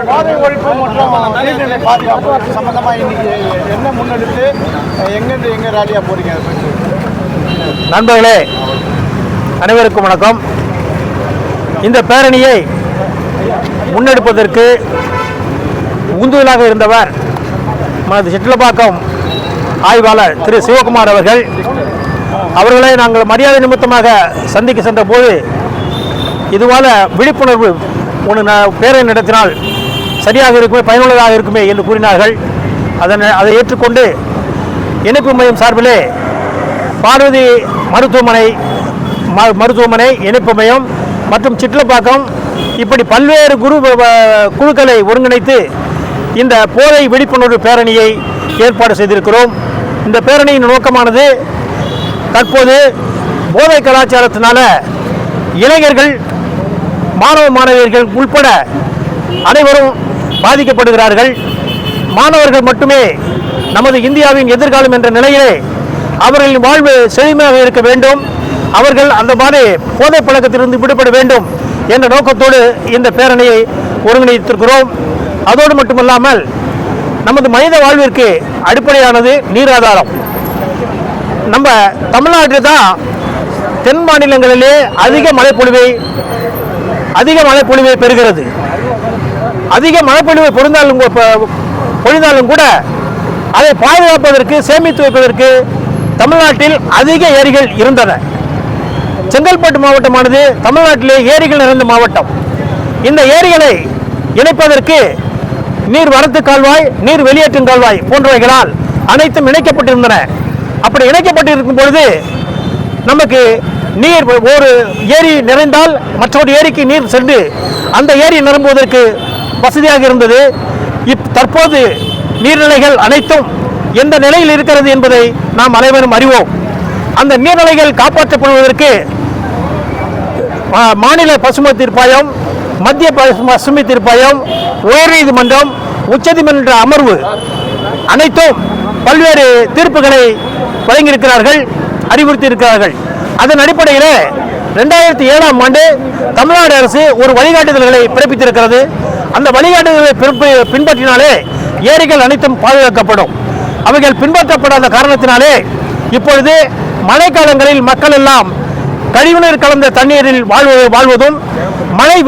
போதை ஒழிப்பு மற்றும் நீர்நிலை பாதுகாப்பு சம்பந்தமாக இன்னைக்கு என்ன முன்னெடுத்து எங்கே ராலியாக போறீங்க? நண்பர்களே அனைவருக்கும் வணக்கம். இந்த பேரணியை முன்னெடுப்பதற்கு உந்துதலாக இருந்தவர் நமது சிட்லப்பாக்கம் ஆய்வாளர் திரு சிவகுமார் அவர்களை நாங்கள் மரியாதை நிமித்தமாக சந்திக்க சென்ற போது இதுவான விழிப்புணர்வு பேரணி நடத்தினால் சரியாக இருக்குமே, பயனுள்ளதாக இருக்குமே என்று கூறினார்கள். அதை ஏற்றுக்கொண்டு இணைப்பு மையம் சார்பிலே பார்வதி மருத்துவமனை இணைப்பு மையம் மற்றும் சிட்லப்பாக்கம் இப்படி பல்வேறு குழுக்களை ஒருங்கிணைத்து இந்த போதை விழிப்புணர்வு பேரணியை ஏற்பாடு செய்திருக்கிறோம். இந்த பேரணியின் நோக்கமானது தற்போது போதை கலாச்சாரத்தினால இளைஞர்கள், மாணவியர்கள் உட்பட அனைவரும் பாதிக்கப்படுகிறார்கள். மாணவர்கள் மட்டுமே நமது இந்தியாவின் எதிர்காலம் என்ற நிலையிலே அவர்களின் வாழ்வு செழுமையாக இருக்க வேண்டும், அவர்கள் அந்த மாதிரி போதை பழக்கத்திலிருந்து விடுபட வேண்டும் என்ற நோக்கத்தோடு இந்த பேரணியை ஒருங்கிணைத்திருக்கிறோம். அதோடு மட்டுமல்லாமல் நமது மனித வாழ்விற்கு அடிப்படையானது நீர் ஆதாரம். நம்ம தமிழ்நாட்டில் தான் தென் மாநிலங்களிலே அதிக மழைப்பொழிவை பெறுகிறது. அதிக மழைப்பொழிவை பொழிந்தாலும் கூட அதை பாதுகாப்பதற்கு, சேமித்து வைப்பதற்கு தமிழ்நாட்டில் அதிக ஏரிகள் இருந்தன. செங்கல்பட்டு மாவட்டமானது தமிழ்நாட்டிலே ஏரிகள் நிறைந்த மாவட்டம். இந்த ஏரிகளை இணைப்பதற்கு நீர் வரத்து கால்வாய், நீர் வெளியேற்றும் கால்வாய் போன்றவைகளால் அனைத்தும் இணைக்கப்பட்டிருந்தன. அப்படி இணைக்கப்பட்டிருக்கும் பொழுது நமக்கு நீர், ஒரு ஏரி நிறைந்தால் மற்றொரு ஏரிக்கு நீர் சென்று அந்த ஏரி நிரம்புவதற்கு வசதியாக இருந்தது. தற்போது நீர்நிலைகள் அனைத்தும் எந்த நிலையில் இருக்கிறது என்பதை நாம் அனைவரும் அறிவோம். அந்த நீர்நிலைகள் காப்பாற்றப்படுவதற்கு மாநில பசுமை தீர்ப்பாயம், மத்திய பசுமை தீர்ப்பாயம், உயர்நீதிமன்றம், உச்சநீதிமன்ற அமர்வு அனைத்தும் பல்வேறு தீர்ப்புகளை வழங்கியிருக்கிறார்கள், அறிவுறுத்தியிருக்கிறார்கள். அதன் அடிப்படையில் 2007ஆம் ஆண்டு தமிழ்நாடு அரசு ஒரு வழிகாட்டுதல்களை பிறப்பித்திருக்கிறது. அந்த வழிகாட்டுதல்களை பின்பற்றினாலே ஏரிகள் அனைத்தும் பாதுகாக்கப்படும். அவைகள் பின்பற்றப்படாத காரணத்தினாலே இப்பொழுது மழைக்காலங்களில் மக்கள் எல்லாம் கழிவுநீர் கலந்த தண்ணீரில் வாழ்வதும், மழை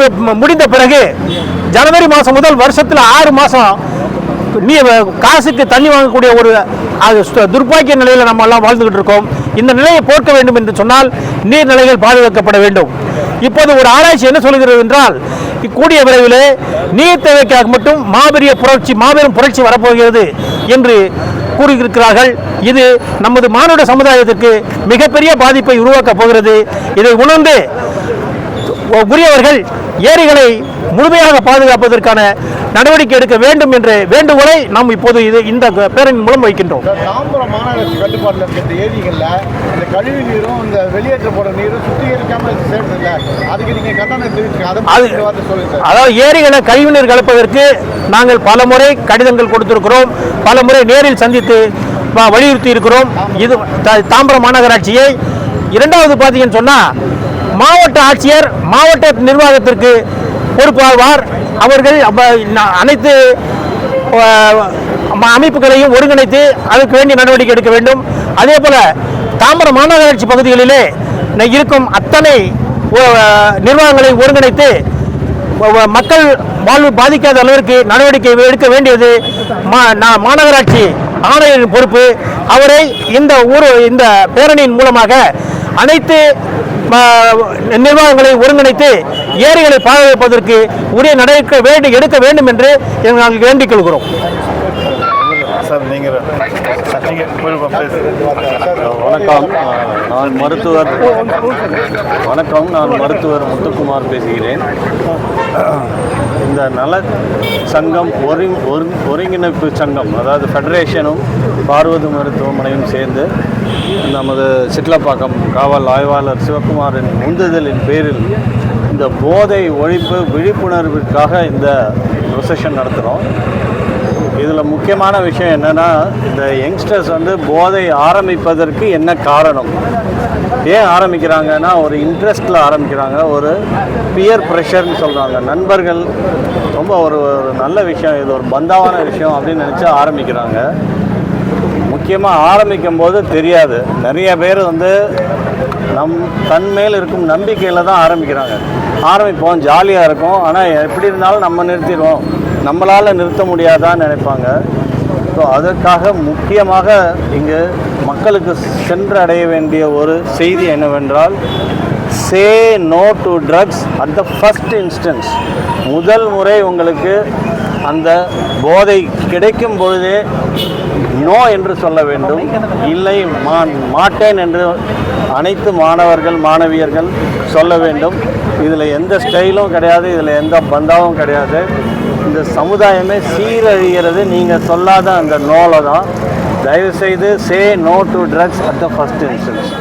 முடிந்த பிறகு ஜனவரி மாதம் முதல் வருஷத்தில் 6 மாதம் காசுக்கு தண்ணி வாங்கக்கூடிய ஒரு துர்பாக்கிய நிலையில் நம்ம எல்லாம் வாழ்ந்துகிட்டு இருக்கோம். இந்த நிலையை போக்க வேண்டும் என்று சொன்னால் நீர்நிலைகள் பாதுகாக்கப்பட வேண்டும். இப்போது ஒரு ஆராய்ச்சி என்ன சொல்கிறது என்றால், கூடிய விரைவிலே நீர் தேவைக்காக மட்டும் மாபெரும் புரட்சி வரப்போகிறது என்று கூறியிருக்கிறார்கள். இது நமது மானுட சமுதாயத்திற்கு மிகப்பெரிய பாதிப்பை உருவாக்கப் போகிறது. இதை உணர்ந்து உரியவர்கள் ஏரிகளை முழுமையாக பாதுகாப்பதற்கான நடவடிக்கை எடுக்க வேண்டும் என்ற வேண்டுகோளை நாம் இப்போது இந்த பேரணி மூலம் வைக்கின்றோம். தாம்பரம் மாநகராட்சி கட்டுப்பாட்டில் இருக்கிற ஏரிகளில் இந்த கழிவு நீரும் இந்த வெளியேற்றப்பட நீரும் சுத்திகரிக்காமல் சேர்ந்ததில்ல, அதுக்கு நீங்கள் கட்டணம் தெரிவிக்க, அதாவது ஏரிகளை கழிவுநீர் கலப்பதற்கு நாங்கள் பல முறை கடிதங்கள் கொடுத்திருக்கிறோம், பல முறை நேரில் சந்தித்து வலியுறுத்தி இருக்கிறோம். இது தாம்பரம் மாநகராட்சியை. இரண்டாவது பார்த்தீங்கன்னு சொன்னால், மாவட்ட ஆட்சியர் மாவட்ட நிர்வாகத்திற்கு பொறுப்பாவார். அவர்கள் அனைத்து அமைப்புகளையும் ஒருங்கிணைத்து அதற்கு வேண்டிய நடவடிக்கை எடுக்க வேண்டும். அதே போல தாம்பரம் மாநகராட்சி பகுதிகளிலே இருக்கும் அத்தனை நிர்வாகங்களை ஒருங்கிணைத்து மக்கள் வாழ்வு பாதிக்காத அளவிற்கு நடவடிக்கை எடுக்க வேண்டியது மாநகராட்சி ஆணையரின் பொறுப்பு. அவரை இந்த பேரணியின் மூலமாக அனைத்து நிர்வாகங்களை ஒருங்கிணைத்து ஏரிகளை பாதுகாப்பதற்கு உரிய நடவடிக்கை எடுக்க வேண்டும் என்று நாங்கள் வேண்டிக் கொள்கிறோம். வணக்கம், நான் மருத்துவர் முத்துக்குமார் பேசுகிறேன். இந்த நல சங்கம் ஒருங்கிணைப்பு சங்கம், அதாவது ஃபெடரேஷனும் பார்வதி மருத்துவமனையும் சேர்ந்து நமது சிட்லப்பாக்கம் காவல் ஆய்வாளர் சிவகுமாரின் உந்துதலின் பேரில் இந்த போதை ஒழிப்பு விழிப்புணர்விற்காக இந்த ப்ரொசஷன் நடத்துகிறோம். இதில் முக்கியமான விஷயம் என்னென்னா, இந்த யங்ஸ்டர்ஸ் போதை ஆரம்பிப்பதற்கு என்ன காரணம், ஏன் ஆரம்பிக்கிறாங்கன்னா, ஒரு இன்ட்ரெஸ்ட்டில் ஆரம்பிக்கிறாங்க, ஒரு பியர் ப்ரெஷர்னு சொல்கிறாங்க. நண்பர்கள் ரொம்ப ஒரு நல்ல விஷயம், இது ஒரு பந்தாவான விஷயம் அப்படின்னு நினச்சி ஆரம்பிக்கிறாங்க. முக்கியமாக ஆரம்பிக்கும் போது தெரியாது, நிறைய பேர் வந்து தன் மேல் இருக்கும் நம்பிக்கையில் தான் ஆரம்பிக்கிறாங்க. ஆரம்பிப்போம், ஜாலியாக இருக்கும், ஆனால் எப்படி இருந்தாலும் நம்ம நிறுத்திடுவோம், நம்மளால் நிறுத்த முடியாதான்னு நினைப்பாங்க. ஸோ அதற்காக முக்கியமாக இங்கு மக்களுக்கு சென்றடைய வேண்டிய ஒரு செய்தி என்னவென்றால், say no to drugs at the first instance. முதல் முறை உங்களுக்கு அந்த போதை கிடைக்கும் பொழுதே நோ என்று சொல்ல வேண்டும், இல்லை மாட்டேன் என்று அனைத்து மாணவர்கள் மாணவியர்கள் சொல்ல வேண்டும். இதில் எந்த ஸ்டைலும் கிடையாது, இதில் எந்த பந்தாவும் கிடையாது. இந்த சமுதாயமே சீரழிகிறது நீங்கள் சொல்லாத அந்த நோவில் தான். தயவுசெய்து say no to drugs at the first instance.